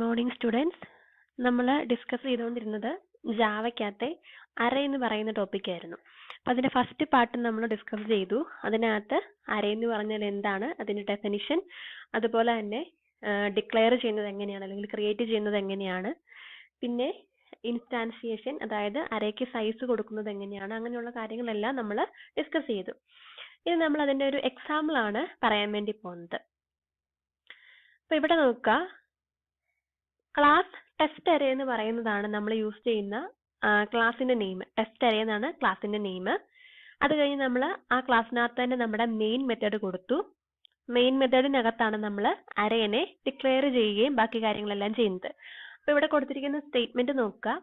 Morning students. നമ്മൾ discuss ചെയ്തുകൊണ്ടിരുന്നത് ജാവയ്ക്കകത്തെ array എന്ന് പറയുന്ന ടോപ്പിക് ആയിരുന്നു. അപ്പം അതിൻ്റെ ഫസ്റ്റ് പാർട്ട് നമ്മൾ ഡിസ്കസ് ചെയ്തു. അതിനകത്ത് അറേ എന്ന് പറഞ്ഞാൽ എന്താണ്, അതിൻ്റെ ഡെഫിനിഷൻ, അതുപോലെ തന്നെ ഡിക്ലെയർ ചെയ്യുന്നത് എങ്ങനെയാണ് അല്ലെങ്കിൽ ക്രിയേറ്റ് ചെയ്യുന്നത് എങ്ങനെയാണ്, പിന്നെ ഇൻസ്റ്റാൻഷിയേഷൻ, അതായത് അറേക്ക് സൈസ് കൊടുക്കുന്നത് എങ്ങനെയാണ്, അങ്ങനെയുള്ള കാര്യങ്ങളെല്ലാം നമ്മൾ ഡിസ്കസ് ചെയ്തു. ഇത് നമ്മൾ അതിൻ്റെ ഒരു എക്സാമ്പിൾ ആണ് പറയാൻ വേണ്ടി പോകുന്നത്. അപ്പം ഇവിടെ നോക്കുക, ക്ലാസ് ടെസ്റ്റ് അറേ എന്ന് പറയുന്നതാണ് നമ്മൾ യൂസ് ചെയ്യുന്ന ക്ലാസിന്റെ നെയിം. ടെസ്റ്റ് അറേ എന്നാണ് ക്ലാസിന്റെ നെയിം. അത് കഴിഞ്ഞ് നമ്മൾ ആ ക്ലാസ്സിനകത്ത് തന്നെ നമ്മുടെ മെയിൻ മെത്തേഡ് കൊടുത്തു. മെയിൻ മെത്തേഡിനകത്താണ് നമ്മൾ അറേനെ ഡിക്ലെയർ ചെയ്യുകയും ബാക്കി കാര്യങ്ങളെല്ലാം ചെയ്യുന്നത്. അപ്പോൾ ഇവിടെ കൊടുത്തിരിക്കുന്ന സ്റ്റേറ്റ്മെന്റ് നോക്കുക.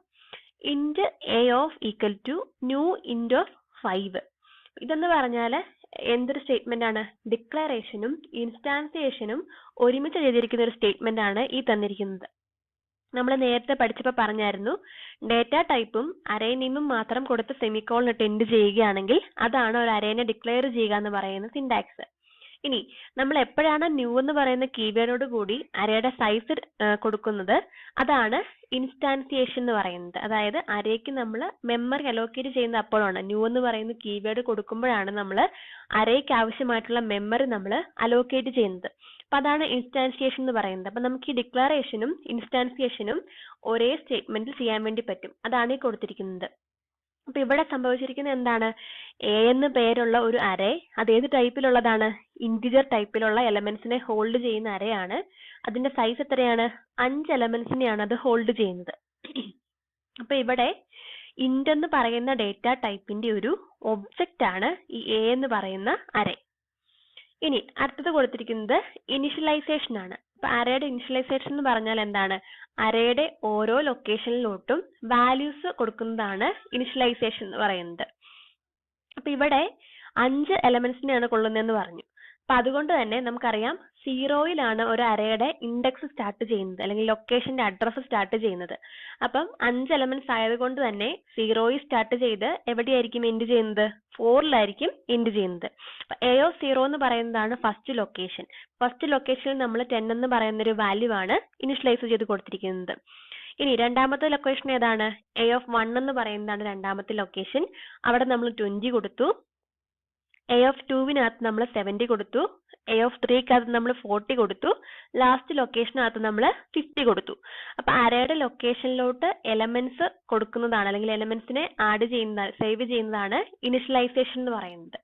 Int a of equal to new int of 5. ഇതെന്ന് പറഞ്ഞാൽ എന്തൊരു സ്റ്റേറ്റ്മെന്റ് ആണ്? ഡിക്ലറേഷനും ഇൻസ്റ്റാൻസിയേഷനും ഒരുമിച്ച് ചെയ്തിരിക്കുന്ന ഒരു സ്റ്റേറ്റ്മെന്റ് ആണ് ഈ തന്നിരിക്കുന്നത്. നമ്മൾ നേരത്തെ പഠിച്ചപ്പോൾ പറഞ്ഞായിരുന്നു, ഡേറ്റ ടൈപ്പും അറേ നെയിമും മാത്രം കൊടുത്ത് സെമിക്കോളിനിട്ട് എൻഡ് ചെയ്യുകയാണെങ്കിൽ അതാണ് ഒരു അറേനെ ഡിക്ലെയർ ചെയ്യുക എന്ന് പറയുന്ന സിൻടാക്സ്. ഇനി നമ്മൾ എപ്പോഴാണ് ന്യൂ എന്ന് പറയുന്ന കീവേഡോട് കൂടി അറേയുടെ സൈസ് കൊടുക്കുന്നത്, അതാണ് ഇൻസ്റ്റാൻസിയേഷൻ എന്ന് പറയുന്നത്. അതായത് അറേക്ക് നമ്മൾ മെമ്മറി അലോക്കേറ്റ് ചെയ്യുന്ന അപ്പോഴാണ്. ന്യൂ എന്ന് പറയുന്ന കീവേഡ് കൊടുക്കുമ്പോഴാണ് നമ്മൾ അറേക്ക് ആവശ്യമായിട്ടുള്ള മെമ്മറി നമ്മൾ അലോക്കേറ്റ് ചെയ്യുന്നത്. അപ്പൊ അതാണ് ഇൻസ്റ്റാൻസിയേഷൻ എന്ന് പറയുന്നത്. അപ്പൊ നമുക്ക് ഈ ഡിക്ലറേഷനും ഇൻസ്റ്റാൻസിയേഷനും ഒരേ സ്റ്റേറ്റ്മെന്റിൽ ചെയ്യാൻ വേണ്ടി പറ്റും. അതാണ് ഈ കൊടുത്തിരിക്കുന്നത്. അപ്പൊ ഇവിടെ സംഭവിച്ചിരിക്കുന്നത് എന്താണ്? എ എന്ന് പേരുള്ള ഒരു അറേ, അത് ഏത് ടൈപ്പിലുള്ളതാണ്? ഇന്റിജർ ടൈപ്പിലുള്ള എലമെന്റ്സിനെ ഹോൾഡ് ചെയ്യുന്ന അറേ ആണ്. അതിന്റെ സൈസ് എത്രയാണ്? 5 എലമെന്റ്സിനെയാണ് അത് ഹോൾഡ് ചെയ്യുന്നത്. അപ്പൊ ഇവിടെ ഇന്റ് എന്ന് പറയുന്ന ഡേറ്റ ടൈപ്പിന്റെ ഒരു ഒബ്ജക്റ്റ് ആണ് ഈ എ എന്ന് പറയുന്ന അറേ. ഇനി അടുത്തത് കൊടുത്തിരിക്കുന്നത് ഇനിഷ്യലൈസേഷൻ ആണ്. അപ്പൊ അറേയുടെ ഇനിഷ്യലൈസേഷൻ എന്ന് പറഞ്ഞാൽ എന്താണ്? അറേയുടെ ഓരോ ലൊക്കേഷനിലോട്ടും വാല്യൂസ് കൊടുക്കുന്നതാണ് ഇനിഷ്യലൈസേഷൻ എന്ന് പറയുന്നത്. അപ്പൊ ഇവിടെ 5 എലമെന്റ്സിനെയാണ് കൊള്ളുന്നതെന്ന് പറഞ്ഞു. അപ്പൊ അതുകൊണ്ട് തന്നെ നമുക്കറിയാം 0-യിലാണ് ഒരു അറേയുടെ ഇൻഡെക്സ് സ്റ്റാർട്ട് ചെയ്യുന്നത്, അല്ലെങ്കിൽ ലൊക്കേഷന്റെ അഡ്രസ്സ് സ്റ്റാർട്ട് ചെയ്യുന്നത്. അപ്പം 5 എലമെന്റ്സ് ആയതുകൊണ്ട് തന്നെ 0-യിൽ സ്റ്റാർട്ട് ചെയ്ത് എവിടെയായിരിക്കും എൻഡ് ചെയ്യുന്നത്? 4-ലായിരിക്കും എൻഡ് ചെയ്യുന്നത്. അപ്പൊ എ ഓഫ് 0 എന്ന് പറയുന്നതാണ് ഫസ്റ്റ് ലൊക്കേഷൻ. ഫസ്റ്റ് ലൊക്കേഷനിൽ നമ്മൾ 10 എന്ന് പറയുന്ന ഒരു വാല്യൂ ആണ് ഇനിഷ്യലൈസ് ചെയ്ത് കൊടുത്തിരിക്കുന്നത്. ഇനി രണ്ടാമത്തെ ലൊക്കേഷൻ ഏതാണ്? എ ഓഫ് 1 എന്ന് പറയുന്നതാണ് രണ്ടാമത്തെ ലൊക്കേഷൻ. അവിടെ നമ്മൾ 20 കൊടുത്തു. എ ഓഫ് 2-വിനകത്ത് നമ്മൾ 70 കൊടുത്തു. എ ഓഫ് 3-കകത്ത് നമ്മൾ 40 കൊടുത്തു. ലാസ്റ്റ് ലൊക്കേഷനകത്ത് നമ്മൾ 50 കൊടുത്തു. അപ്പൊ അറേയുടെ ലൊക്കേഷനിലോട്ട് എലമെന്റ്സ് കൊടുക്കുന്നതാണ്, അല്ലെങ്കിൽ എലമെന്റ്സിനെ ആഡ് ചെയ്യുന്ന, സേവ് ചെയ്യുന്നതാണ് ഇനിഷ്യലൈസേഷൻ എന്ന് പറയുന്നത്.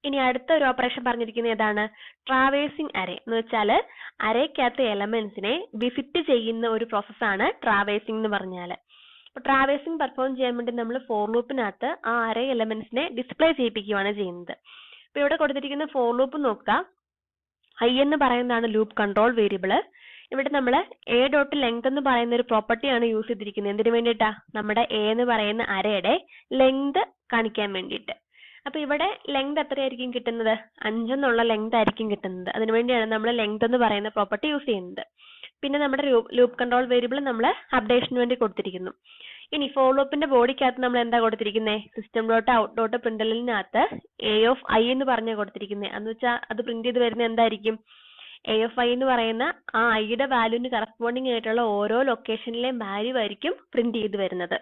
ഇനി അടുത്ത ഒരു ഓപ്പറേഷൻ പറഞ്ഞിരിക്കുന്നത് ഏതാണ്? ട്രാവേഴ്സിംഗ് അറേ എന്ന് വെച്ചാൽ അറേക്കകത്ത് എലമെന്റ്സിനെ വിസിറ്റ് ചെയ്യുന്ന ഒരു പ്രോസസ്സാണ് ട്രാവേഴ്സിംഗ് എന്ന് പറഞ്ഞാൽ. അപ്പൊ ട്രാവേഴ്സിംഗ് പെർഫോം ചെയ്യാൻ വേണ്ടി നമ്മൾ ഫോർ ലൂപ്പിനകത്ത് ആ അറേ എലമെന്റ്സിനെ ഡിസ്പ്ലേ ചെയ്യിപ്പിക്കുകയാണ് ചെയ്യുന്നത്. അപ്പൊ ഇവിടെ കൊടുത്തിരിക്കുന്ന ഫോർ ലൂപ്പ് നോക്കുക. ഐ എന്ന് പറയുന്നതാണ് ലൂപ്പ് കൺട്രോൾ വേരിയബിൾ. ഇവിടെ നമ്മൾ എ ഡോട്ട് ലെങ്ത് എന്ന് പറയുന്ന ഒരു പ്രോപ്പർട്ടിയാണ് യൂസ് ചെയ്തിരിക്കുന്നത്. എന്തിനു വേണ്ടിയിട്ടാ? നമ്മുടെ എ എന്ന് പറയുന്ന അറേയുടെ ലെങ്ത് കാണിക്കാൻ വേണ്ടിയിട്ട്. അപ്പൊ ഇവിടെ ലെങ്ത് എത്രയായിരിക്കും കിട്ടുന്നത്? 5 എന്നുള്ള ലെങ്ത് ആയിരിക്കും കിട്ടുന്നത്. അതിനുവേണ്ടിയാണ് നമ്മൾ ലെങ്ത് എന്ന് പറയുന്ന പ്രോപ്പർട്ടി യൂസ് ചെയ്യുന്നത്. പിന്നെ നമ്മുടെ ലൂപ്പ് കൺട്രോൾ വേരിയബിൾ നമ്മൾ അപ്ഡേഷന് വേണ്ടി കൊടുത്തിരിക്കുന്നു. ഇനി ഫോർ ലൂപ്പിന്റെ ബോഡിക്കകത്ത് നമ്മൾ എന്താ കൊടുത്തിരിക്കുന്നത്? സിസ്റ്റം ഡോട്ട് ഔട്ട് ഡോട്ട് പ്രിന്റലിനകത്ത് എ ഓഫ് ഐ എന്ന് പറഞ്ഞാൽ കൊടുത്തിരിക്കുന്നത്. എന്ന് വെച്ചാൽ അത് പ്രിന്റ് ചെയ്ത് വരുന്നത് എന്തായിരിക്കും? എ ഓഫ് ഐ എന്ന് പറയുന്ന ആ ഐയുടെ വാല്യൂവിന് കറസ്പോണ്ടിങ് ആയിട്ടുള്ള ഓരോ ലൊക്കേഷനിലെയും വാല്യൂ ആയിരിക്കും പ്രിന്റ് ചെയ്ത് വരുന്നത്.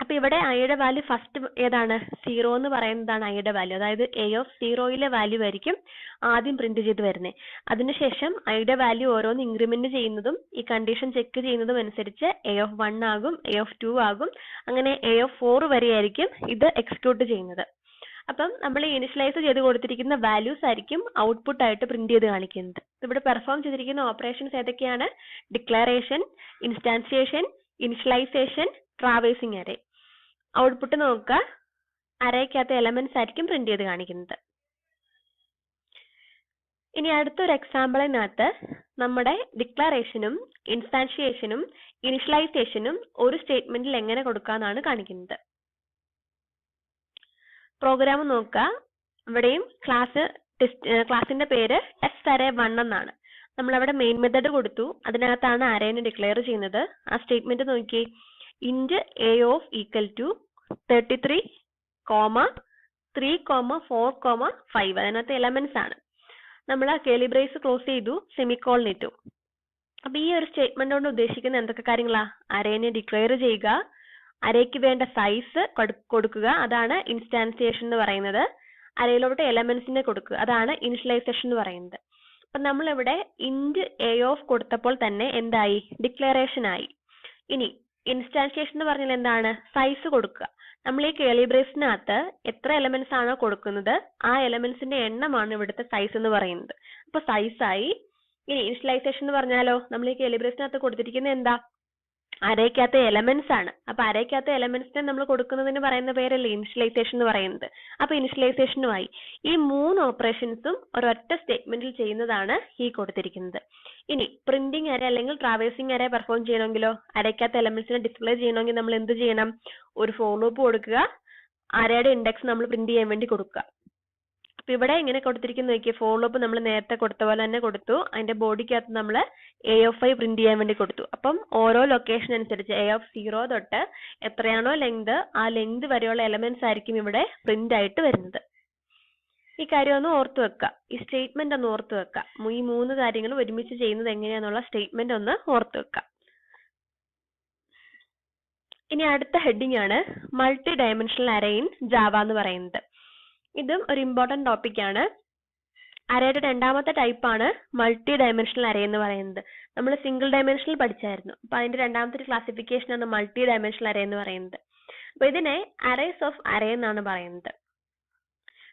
അപ്പൊ ഇവിടെ ഐയുടെ വാല്യൂ ഫസ്റ്റ് ഏതാണ്? 0 എന്ന് പറയുന്നതാണ് ഐയുടെ വാല്യൂ. അതായത് എ ഓഫ് 0-യിലെ വാല്യൂ ആയിരിക്കും ആദ്യം പ്രിന്റ് ചെയ്ത് വരുന്നത്. അതിനുശേഷം ഐയുടെ വാല്യൂ ഓരോന്ന് ഇൻക്രിമെന്റ് ചെയ്യുന്നതും ഈ കണ്ടീഷൻ ചെക്ക് ചെയ്യുന്നതും അനുസരിച്ച് എ ഓഫ് 1 ആകും, എ ഓഫ് 2 ആകും, അങ്ങനെ എ ഓഫ് 4 വരെ ആയിരിക്കും ഇത് എക്സിക്യൂട്ട് ചെയ്യുന്നത്. അപ്പം നമ്മൾ ഇനിഷ്യലൈസ് ചെയ്ത് കൊടുത്തിരിക്കുന്ന വാല്യൂസ് ആയിരിക്കും ഔട്ട്പുട്ട് ആയിട്ട് പ്രിന്റ് ചെയ്ത് കാണിക്കുന്നത്. ഇവിടെ പെർഫോം ചെയ്തിരിക്കുന്ന ഓപ്പറേഷൻസ് ഏതൊക്കെയാണ്? Declaration, instantiation, initialization, traversing array. Output നോക്കുക, അറേക്കകത്ത് എലമെന്റ്സ് ആയിരിക്കും പ്രിന്റ് ചെയ്ത് കാണിക്കുന്നത്. ഇനി അടുത്തൊരു എക്സാമ്പിളിനകത്ത് നമ്മുടെ ഡിക്ലറേഷനും ഇൻസ്റ്റാൻഷിയേഷനും ഇനിഷ്യലൈസേഷനും ഒരു സ്റ്റേറ്റ്മെന്റിൽ എങ്ങനെ കൊടുക്കാന്നാണ് കാണിക്കുന്നത്. പ്രോഗ്രാം നോക്കുക. ഇവിടെയും ക്ലാസിന്റെ പേര് ടെസ്റ്റ് അറേ 1 എന്നാണ്. നമ്മളവിടെ മെയിൻ മെത്തേഡ് കൊടുത്തു. അതിനകത്താണ് അറേനെ ഡിക്ലെയർ ചെയ്യുന്നത്. ആ സ്റ്റേറ്റ്മെന്റ് നോക്കി. Int a of equal to 33, 3, 4, 5. അതിനകത്ത് എലമെന്റ്സ് ആണ്. നമ്മൾ ആ കേളി ബ്രേസ് ക്ലോസ് ചെയ്തു, സെമിക്കോളിൻ ഇട്ടു. അപ്പൊ ഈ ഒരു സ്റ്റേറ്റ്മെന്റ് കൊണ്ട് ഉദ്ദേശിക്കുന്ന എന്തൊക്കെ കാര്യങ്ങളാ? അറേനെ ഡിക്ലെയർ ചെയ്യുക, അറേക്ക് വേണ്ട സൈസ് കൊടുക്കുക, അതാണ് ഇൻസ്റ്റാൻസിയേഷൻ എന്ന് പറയുന്നത്. അറേയിലോട്ട് എലമെന്റ്സിനെ കൊടുക്കുക, അതാണ് ഇനിഷ്യലൈസേഷൻ എന്ന് പറയുന്നത്. അപ്പൊ നമ്മളിവിടെ ഇന്റ് എ ഓഫ് കൊടുത്തപ്പോൾ തന്നെ എന്തായി? ഡിക്ലറേഷൻ ആയി. ഇനി ഇൻസ്റ്റാൻസിയേഷൻ എന്ന് പറഞ്ഞാൽ എന്താണ്? സൈസ് കൊടുക്കുക. നമ്മൾ ഈ കേളി ബ്രേസിനകത്ത് എത്ര എലമെന്റ്സ് ആണോ കൊടുക്കുന്നത് ആ എലമെന്റ്സിന്റെ എണ്ണമാണ് ഇവിടുത്തെ സൈസ് എന്ന് പറയുന്നത്. അപ്പൊ സൈസ് ആയി. ഇനി ഇനിഷ്യലൈസേഷൻ എന്ന് പറഞ്ഞാലോ, നമ്മൾ ഈ കേളി ബ്രേസിനകത്ത് കൊടുത്തിരിക്കുന്നത് എന്താ? അറേക്കകത്തെ എലമെന്റ്സ് ആണ്. അപ്പൊ അറേക്കകത്തെ എലമെന്റ്സിനെ നമ്മൾ കൊടുക്കുന്നതിന് പറയുന്ന പേരല്ലേ ഇനിഷ്യലൈസേഷൻ എന്ന് പറയുന്നത്. അപ്പൊ ഇനിഷ്യലൈസേഷനുമായി. ഈ 3 ഓപ്പറേഷൻസും ഒരൊറ്റ സ്റ്റേറ്റ്മെന്റിൽ ചെയ്യുന്നതാണ് ഈ കൊടുത്തിരിക്കുന്നത്. ഇനി പ്രിന്റിംഗ് അറേ അല്ലെങ്കിൽ ട്രാവേഴ്സിംഗ് അറേ പെർഫോം ചെയ്യണമെങ്കിലോ, അറേക്കകത്തെ എലമെന്റ്സിനെ ഡിസ്പ്ലേ ചെയ്യണമെങ്കിൽ നമ്മൾ എന്ത് ചെയ്യണം? ഒരു ഫോർ ലൂപ്പ് കൊടുക്കുക, അറേയുടെ ഇൻഡെക്സ് നമ്മൾ പ്രിന്റ് ചെയ്യാൻ വേണ്ടി കൊടുക്കുക. അപ്പൊ ഇവിടെ ഇങ്ങനെ കൊടുത്തിരിക്കുന്ന നോക്കിയ ഫോർ ലൂപ്പ് നമ്മൾ നേരത്തെ കൊടുത്ത പോലെ തന്നെ കൊടുത്തു. അതിന്റെ ബോഡിക്കകത്ത് നമ്മൾ a(i) പ്രിന്റ് ചെയ്യാൻ വേണ്ടി കൊടുത്തു. അപ്പം ഓരോ ലൊക്കേഷൻ അനുസരിച്ച് a(0) തൊട്ട് എത്രയാണോ ലെങ്ത്, ആ ലെങ്ത് വരെയുള്ള എലമെന്റ്സ് ആയിരിക്കും ഇവിടെ പ്രിന്റ് ആയിട്ട് വരുന്നത്. ഈ കാര്യം ഒന്ന് ഓർത്തു വെക്കുക, ഈ സ്റ്റേറ്റ്മെന്റ് ഒന്ന് ഓർത്തു വെക്കുക. ഈ 3 കാര്യങ്ങളും ഒരുമിച്ച് ചെയ്യുന്നത് എങ്ങനെയാന്നുള്ള സ്റ്റേറ്റ്മെന്റ് ഒന്ന് ഓർത്തു വെക്കുക. ഇനി അടുത്ത ഹെഡിങ് ആണ് multi dimensional array in Java എന്ന് പറയുന്നത്. ഇതും ഒരു ഇമ്പോർട്ടന്റ് ടോപ്പിക് ആണ്. അറേയുടെ രണ്ടാമത്തെ ടൈപ്പ് ആണ് മൾട്ടി ഡയമെൻഷണൽ അറേ എന്ന് പറയുന്നത്. നമ്മൾ സിംഗിൾ ഡയമെൻഷനിൽ പഠിച്ചായിരുന്നു. അപ്പൊ അതിന്റെ രണ്ടാമത്തെ ക്ലാസിഫിക്കേഷൻ ആണ് മൾട്ടി ഡയമെൻഷണൽ അറേ എന്ന് പറയുന്നത്. അപ്പൊ ഇതിനെ അറേസ് ഓഫ് അറേ എന്നാണ് പറയുന്നത്.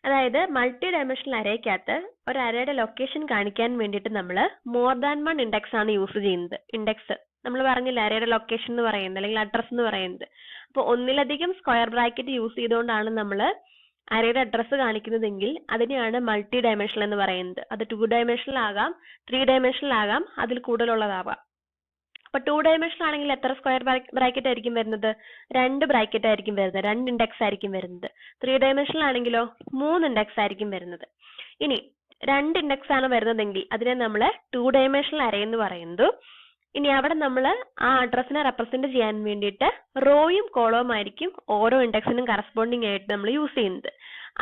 അതായത് മൾട്ടി ഡയമെൻഷണൽ അറേക്കകത്ത് ഒരു അറേയുടെ ലൊക്കേഷൻ കാണിക്കാൻ വേണ്ടിയിട്ട് നമ്മൾ മോർ ദാൻ 1 ഇൻഡെക്സ് ആണ് യൂസ് ചെയ്യുന്നത്. ഇൻഡെക്സ് നമ്മൾ പറഞ്ഞില്ല, അറേയുടെ ലൊക്കേഷൻ എന്ന് പറയുന്നത് അല്ലെങ്കിൽ അഡ്രസ് എന്ന് പറയുന്നത്. അപ്പൊ ഒന്നിലധികം സ്ക്വയർ ബ്രാക്കറ്റ് യൂസ് ചെയ്തുകൊണ്ടാണ് നമ്മൾ അറേയുടെ അഡ്രസ് കാണിക്കുന്നതെങ്കിൽ അതിനെയാണ് മൾട്ടി ഡയമെൻഷണൽ എന്ന് പറയുന്നത്. അത് 2 ഡയമെൻഷണൽ ആകാം, 3 ഡയമെൻഷണൽ ആകാം, അതിൽ കൂടുതലുള്ളതാവാം. അപ്പൊ 2 ഡയമെൻഷണൽ ആണെങ്കിൽ എത്ര സ്ക്വയർ ബ്രാക്കറ്റ് ആയിരിക്കും വരുന്നത്? 2 ബ്രാക്കറ്റ് ആയിരിക്കും വരുന്നത്, 2 ഇൻഡെക്സ് ആയിരിക്കും വരുന്നത്. 3 ഡയമെൻഷണൽ ആണെങ്കിലോ 3 ഇൻഡെക്സ് ആയിരിക്കും വരുന്നത്. ഇനി 2 ഇൻഡെക്സ് ആണ് വരുന്നതെങ്കിൽ അതിനെ നമ്മൾ 2 ഡയമെൻഷണൽ അറേ എന്ന് പറയുന്നു. ഇനി അവിടെ നമ്മൾ ആ അഡ്രസ്സിനെ റെപ്രസെന്റ് ചെയ്യാൻ വേണ്ടിയിട്ട് റോയും കോളവും ആയിരിക്കും ഓരോ ഇൻഡെക്സിനും കറസ്പോണ്ടിങ് ആയിട്ട് നമ്മൾ യൂസ് ചെയ്യുന്നത്.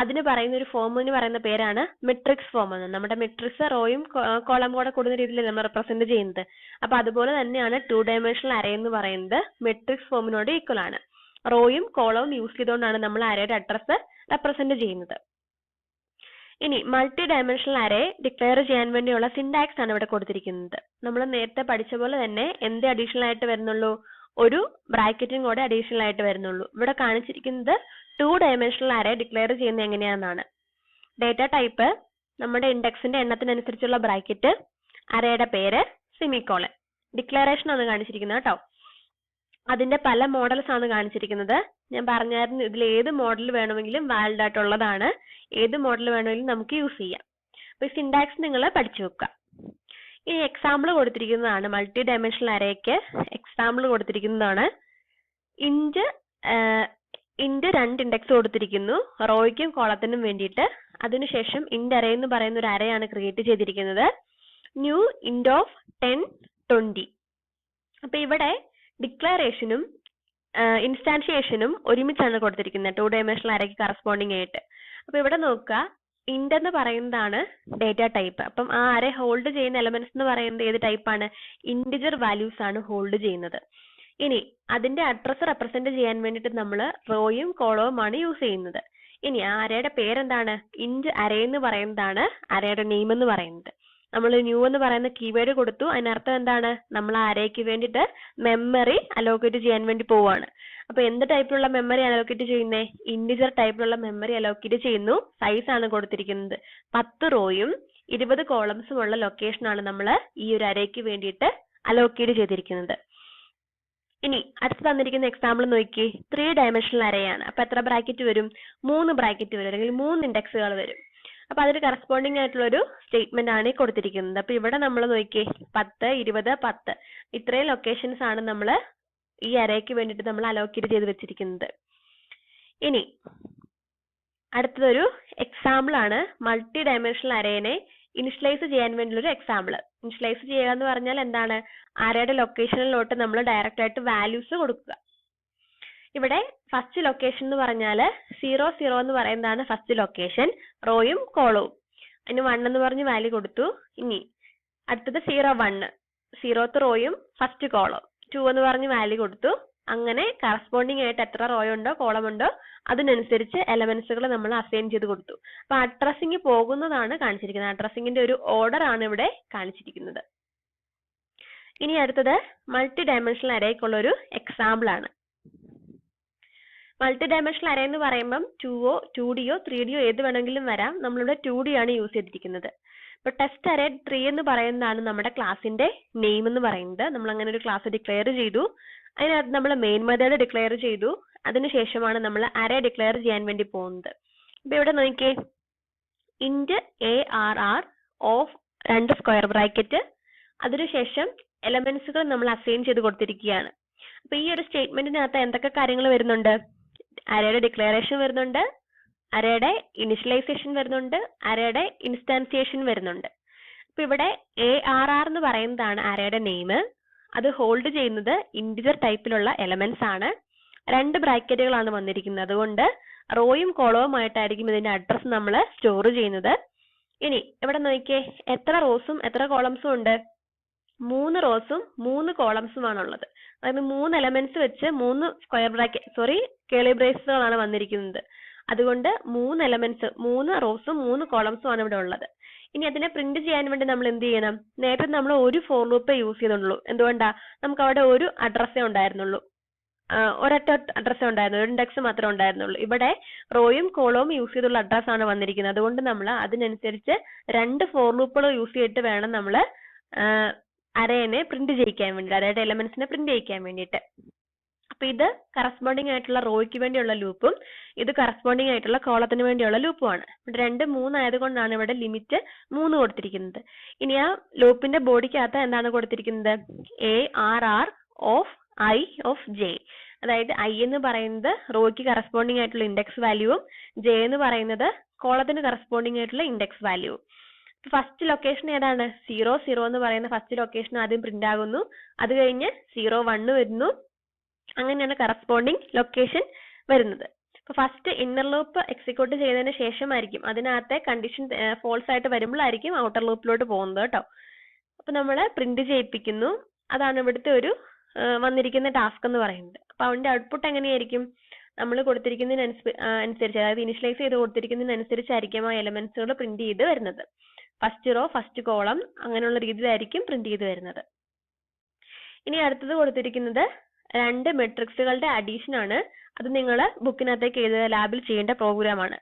അതിന് പറയുന്ന ഒരു ഫോമിന് പറയുന്ന പേരാണ് മെട്രിക്സ് ഫോം എന്ന്. നമ്മുടെ മെട്രിക്സ് റോയും കോളം കൂടെ കൂടുന്ന രീതിയിൽ നമ്മൾ റെപ്രസെന്റ് ചെയ്യുന്നത്. അപ്പൊ അതുപോലെ തന്നെയാണ് 2 ഡയമെൻഷണൽ അറേ എന്ന് പറയുന്നത് മെട്രിക്സ് ഫോമിനോട് ഈക്വൽ ആണ്. റോയും കോളവും യൂസ് ചെയ്തുകൊണ്ടാണ് നമ്മൾ അറേയുടെ അഡ്രസ് റെപ്രസെന്റ് ചെയ്യുന്നത്. ഇനി മൾട്ടി ഡയമെൻഷണൽ അറേ ഡിക്ലെയർ ചെയ്യാൻ വേണ്ടിയുള്ള സിന്റാക്സ് ആണ് ഇവിടെ കൊടുത്തിരിക്കുന്നത്. നമ്മൾ നേരത്തെ പഠിച്ച പോലെ തന്നെ എന്ത് അഡീഷണൽ ആയിട്ട് വരുന്നുള്ളൂ? ഒരു ബ്രാക്കറ്റും കൂടെ അഡീഷണൽ ആയിട്ട് വരുന്നുള്ളൂ. ഇവിടെ കാണിച്ചിരിക്കുന്നത് 2 ഡയമെൻഷണൽ അറേ ഡിക്ലെയർ ചെയ്യുന്നത് എങ്ങനെയാണെന്നാണ്. ഡേറ്റ ടൈപ്പ്, നമ്മുടെ ഇൻഡെക്സിന്റെ എണ്ണത്തിനനുസരിച്ചുള്ള ബ്രാക്കറ്റ്, അറേയുടെ പേര്, സെമിക്കോളൻ. ഡിക്ലറേഷൻ ആണ് കാണിച്ചിരിക്കുന്നത് കേട്ടോ. അതിന്റെ പല മോഡൽസ് ആണ് കാണിച്ചിരിക്കുന്നത്. ഞാൻ പറഞ്ഞായിരുന്നു ഇതിൽ ഏത് മോഡൽ വേണമെങ്കിലും വാലിഡ് ആയിട്ടുള്ളതാണ്, ഏത് മോഡൽ വേണമെങ്കിലും നമുക്ക് യൂസ് ചെയ്യാം. അപ്പൊ ഈ സിന്റാക്സ് നിങ്ങൾ പഠിച്ചു വെക്കുക. ഈ എക്സാമ്പിൾ കൊടുത്തിരിക്കുന്നതാണ് മൾട്ടി ഡയമെൻഷണൽ അറേക്ക് എക്സാമ്പിൾ കൊടുത്തിരിക്കുന്നതാണ്. ഇന്റ് 2 ഇൻഡെക്സ് കൊടുത്തിരിക്കുന്നു റോയ്ക്കും കോളത്തിനും വേണ്ടിയിട്ട്. അതിനുശേഷം ഇന്റ് അറേ എന്ന് പറയുന്ന ഒരു അറേയാണ് ക്രിയേറ്റ് ചെയ്തിരിക്കുന്നത്. New int of 10, 20. അപ്പൊ ഇവിടെ ഡിക്ലറേഷനും ഇൻസ്റ്റാൻഷിയേഷനും ഒരുമിച്ചാണ് കൊടുത്തിരിക്കുന്നത് 2 ഡയമെൻഷണൽ അറേക്ക് കറസ്പോണ്ടിങ് ആയിട്ട്. അപ്പൊ ഇവിടെ നോക്കുക, ഇന്റ് എന്ന് പറയുന്നതാണ് ഡേറ്റ ടൈപ്പ്. അപ്പം ആ അറേ ഹോൾഡ് ചെയ്യുന്ന എലമെന്റ്സ് എന്ന് പറയുന്നത് ഏത് ടൈപ്പാണ്? ഇന്റിജർ വാല്യൂസ് ആണ് ഹോൾഡ് ചെയ്യുന്നത്. ഇനി അതിന്റെ അഡ്രസ് റെപ്രസെന്റ് ചെയ്യാൻ വേണ്ടിയിട്ട് നമ്മൾ റോയും കോളവും ആണ് യൂസ് ചെയ്യുന്നത്. ഇനി ആ അറേയുടെ പേരെന്താണ്? ഇന്റ് അറേ എന്ന് പറയുന്നതാണ് അറേയുടെ നെയിം എന്ന് പറയുന്നത്. നമ്മൾ ന്യൂ എന്ന് പറയുന്ന കീവേഡ് കൊടുത്തു. അതിനർത്ഥം എന്താണ്? നമ്മൾ ആ അറേക്ക് വേണ്ടിയിട്ട് മെമ്മറി അലോക്കേറ്റ് ചെയ്യാൻ വേണ്ടി പോവാണ്. അപ്പൊ എന്ത് ടൈപ്പിലുള്ള മെമ്മറി അലോക്കേറ്റ് ചെയ്യുന്നേ? ഇന്റിജർ ടൈപ്പിലുള്ള മെമ്മറി അലോക്കേറ്റ് ചെയ്യുന്നു. സൈസ് ആണ് കൊടുത്തിരിക്കുന്നത് 10 റോയും 20 കോളംസും ഉള്ള ലൊക്കേഷൻ ആണ് നമ്മൾ ഈ ഒരു അറേക്ക് വേണ്ടിയിട്ട് അലോക്കേറ്റ് ചെയ്തിരിക്കുന്നത്. ഇനി അടുത്ത് തന്നിരിക്കുന്ന എക്സാമ്പിൾ നോക്കി, 3 ഡയമെൻഷണൽ അറേ ആണ്. അപ്പൊ എത്ര ബ്രാക്കറ്റ് വരും? 3 ബ്രാക്കറ്റ് വരും, അല്ലെങ്കിൽ 3 ഇൻഡെക്സുകൾ വരും. അപ്പൊ അതിന് കറസ്പോണ്ടിങ് ആയിട്ടുള്ള ഒരു സ്റ്റേറ്റ്മെന്റ് ആണ് കൊടുത്തിരിക്കുന്നത്. അപ്പൊ ഇവിടെ നമ്മൾ നോക്കിയേ 10, 20, 10 ഇത്രയും ലൊക്കേഷൻസ് ആണ് നമ്മൾ ഈ അറേക്ക് വേണ്ടിയിട്ട് നമ്മൾ അലോക്കേറ്റ് ചെയ്ത് വെച്ചിരിക്കുന്നത്. ഇനി അടുത്തതൊരു എക്സാമ്പിൾ ആണ് മൾട്ടി ഡയമെൻഷണൽ അറേനെ ഇനിഷ്യലൈസ് ചെയ്യാൻ വേണ്ടിയുള്ള ഒരു എക്സാമ്പിൾ. ഇനിഷ്യലൈസ് ചെയ്യുക എന്ന് പറഞ്ഞാൽ എന്താണ്? അറേയുടെ ലൊക്കേഷനിലോട്ട് നമ്മൾ ഡയറക്റ്റ് ആയിട്ട് വാല്യൂസ് കൊടുക്കുക. ഇവിടെ ഫസ്റ്റ് ലൊക്കേഷൻ എന്ന് പറഞ്ഞാൽ 0, 0 എന്ന് പറയുന്നതാണ് ഫസ്റ്റ് ലൊക്കേഷൻ, റോയും കോളവും. അതിന് 1 എന്ന് പറഞ്ഞ് വാല്യൂ കൊടുത്തു. ഇനി അടുത്തത് 0, 1 സീറോത്ത് റോയും ഫസ്റ്റ് കോളം 2 എന്ന് പറഞ്ഞ് വാല്യൂ കൊടുത്തു. അങ്ങനെ കറസ്പോണ്ടിങ് ആയിട്ട് എത്ര റോ ഉണ്ടോ കോളം ഉണ്ടോ അതിനനുസരിച്ച് എലമെന്റ്സുകൾ നമ്മൾ അസൈൻ ചെയ്ത് കൊടുത്തു. അപ്പൊ അഡ്രസ്സിംഗ് പോകുന്നതാണ് കാണിച്ചിരിക്കുന്നത്. അഡ്രസ്സിംഗിന്റെ ഒരു ഓർഡർ ആണ് ഇവിടെ കാണിച്ചിരിക്കുന്നത്. ഇനി അടുത്തത് മൾട്ടി ഡയമെൻഷണൽ അറേക്കുള്ള ഒരു എക്സാമ്പിൾ ആണ്. മൾട്ടി ഡയമെൻഷണൽ അറേ എന്ന് പറയുമ്പം 2 2Dയോ 3Dയോ ഏത് വേണമെങ്കിലും വരാം. നമ്മളിവിടെ 2D ആണ് യൂസ് ചെയ്തിരിക്കുന്നത്. ഇപ്പൊ ടെസ്റ്റ് അറേ 3 എന്ന് പറയുന്നതാണ് നമ്മുടെ ക്ലാസിന്റെ നെയിം എന്ന് പറയുന്നത്. നമ്മൾ അങ്ങനെ ഒരു ക്ലാസ് ഡിക്ലെയർ ചെയ്തു. അതിനകത്ത് നമ്മൾ മെയിൻ മെത്തേഡ് ഡിക്ലെയർ ചെയ്തു. അതിനുശേഷമാണ് നമ്മൾ അറേ ഡിക്ലെയർ ചെയ്യാൻ വേണ്ടി പോകുന്നത്. ഇപ്പൊ ഇവിടെ നോക്കിയേ, int ARR of 2 square bracket, അതിനുശേഷം എലമെന്റ്സുകൾ നമ്മൾ അസൈൻ ചെയ്ത് കൊടുത്തിരിക്കുകയാണ്. അപ്പൊ ഈ ഒരു സ്റ്റേറ്റ്മെന്റിനകത്ത് എന്തൊക്കെ കാര്യങ്ങൾ വരുന്നുണ്ട്? അറേയുടെ ഡിക്ലറേഷൻ വരുന്നുണ്ട്, അറേയുടെ ഇനിഷ്യലൈസേഷൻ വരുന്നുണ്ട്, അറേയുടെ ഇൻസ്റ്റാൻസിയേഷൻ വരുന്നുണ്ട്. അപ്പൊ ഇവിടെ ARR എന്ന് പറയുന്നതാണ് അറേയുടെ നെയിം. അത് ഹോൾഡ് ചെയ്യുന്നത് ഇന്റിജർ ടൈപ്പിലുള്ള എലമെന്റ്സ് ആണ്. 2 ബ്രാക്കറ്റുകളാണ് വന്നിരിക്കുന്നത്. അതുകൊണ്ട് റോയും കോളവുമായിട്ടായിരിക്കും ഇതിന്റെ അഡ്രസ് നമ്മൾ സ്റ്റോർ ചെയ്യുന്നത്. ഇനി ഇവിടെ നോക്കിയേ, എത്ര റോസും എത്ര കോളംസും ഉണ്ട്? 3 റോസും 3 കോളംസും ആണുള്ളത്. അതായത് 3 എലമെന്റ്സ് വെച്ച് 3 സ്ക്വയർ ബ്രാക്കറ്റ് കേളി ബ്രേസുകളാണ് വന്നിരിക്കുന്നത്. അതുകൊണ്ട് 3 എലമെന്റ്സ് 3 റോസും 3 കോളംസും ആണ് ഇവിടെ ഉള്ളത്. ഇനി അതിനെ പ്രിന്റ് ചെയ്യാൻ വേണ്ടി നമ്മൾ എന്ത് ചെയ്യണം? നേരത്തെ നമ്മൾ ഒരു ഫോർ ലൂപ്പേ യൂസ് ചെയ്തുള്ളൂ. എന്തുകൊണ്ടാ? നമുക്ക് അവിടെ ഒരു അഡ്രസ്സേ ഉണ്ടായിരുന്നുള്ളൂ, ഒരൊറ്റ അഡ്രസ്സേ ഉണ്ടായിരുന്നുള്ളൂ, ഒരു ഇൻഡെക്സ് മാത്രമേ ഉണ്ടായിരുന്നുള്ളൂ. ഇവിടെ റോയും കോളവും യൂസ് ചെയ്തുള്ള അഡ്രസ് ആണ് വന്നിരിക്കുന്നത്. അതുകൊണ്ട് നമ്മൾ അതിനനുസരിച്ച് 2 ഫോർ ലൂപ്പുകൾ യൂസ് ചെയ്തിട്ട് വേണം നമ്മൾ അറേനെ പ്രിന്റ് ചെയ്യിക്കാൻ വേണ്ടി, അറേയുടെ എലമെന്റ്സിനെ പ്രിന്റ് ചെയ്യിക്കാൻ വേണ്ടിയിട്ട്. അപ്പൊ ഇത് കറസ്പോണ്ടിങ് ആയിട്ടുള്ള റോയ്ക്ക് വേണ്ടിയുള്ള ലൂപ്പും ഇത് കറസ്പോണ്ടിങ് ആയിട്ടുള്ള കോളത്തിന് വേണ്ടിയുള്ള ലൂപ്പുമാണ്. ഇവിടെ 2 3 ആയതുകൊണ്ടാണ് ഇവിടെ ലിമിറ്റ് 3 കൊടുത്തിരിക്കുന്നത്. ഇനി ആ ലൂപ്പിന്റെ ബോഡിക്കകത്ത് എന്താണ് കൊടുത്തിരിക്കുന്നത്? ARR of I of J. അതായത് I എന്ന് പറയുന്നത് റോയ്ക്ക് കറസ്പോണ്ടിങ് ആയിട്ടുള്ള ഇൻഡെക്സ് വാല്യൂവും J എന്ന് പറയുന്നത് കോളത്തിന് കറസ്പോണ്ടിങ് ആയിട്ടുള്ള ഇൻഡെക്സ് വാല്യൂവും. ഫസ്റ്റ് ലൊക്കേഷൻ ഏതാണ്? 0 0 എന്ന് പറയുന്ന ഫസ്റ്റ് ലൊക്കേഷൻ ആദ്യം പ്രിന്റ് ആകുന്നു. അത് കഴിഞ്ഞ് 0 1 വരുന്നു. അങ്ങനെയാണ് കറസ്പോണ്ടിങ് ലൊക്കേഷൻ വരുന്നത്. അപ്പൊ ഫസ്റ്റ് ഇന്നർ ലൂപ്പ് എക്സിക്യൂട്ട് ചെയ്തതിന് ശേഷമായിരിക്കും അതിനകത്തെ കണ്ടീഷൻ ഫോൾസ് ആയിട്ട് വരുമ്പോഴായിരിക്കും ഔട്ടർ ലൂപ്പിലോട്ട് പോകുന്നത് കേട്ടോ. അപ്പൊ നമ്മൾ പ്രിന്റ് ചെയ്യിപ്പിക്കുന്നു. അതാണ് ഇവിടുത്തെ ഒരു വന്നിരിക്കുന്ന ടാസ്ക് എന്ന് പറയുന്നത്. അപ്പൊ അതിന്റെ ഔട്ട്പുട്ട് എങ്ങനെയായിരിക്കും? നമ്മൾ കൊടുത്തിരിക്കുന്നതിനനുസരിച്ച്, അതായത് ഇനിഷ്യലൈസ് ചെയ്ത് കൊടുത്തിരിക്കുന്നതിനനുസരിച്ചായിരിക്കും ആ എലമെന്റ്സുകൾ പ്രിന്റ് ചെയ്ത് വരുന്നത്. ഫസ്റ്റ് റോ ഫസ്റ്റ് കോളം അങ്ങനെയുള്ള രീതിയിലായിരിക്കും പ്രിന്റ് ചെയ്ത് വരുന്നത്. ഇനി അടുത്തത് കൊടുത്തിരിക്കുന്നത് 2 മെട്രിക്സുകളുടെ അഡീഷൻ ആണ്. അത് നിങ്ങൾ ബുക്കിനകത്തേക്ക് എഴുതുക, ലാബിൽ ചെയ്യേണ്ട പ്രോഗ്രാം ആണ്.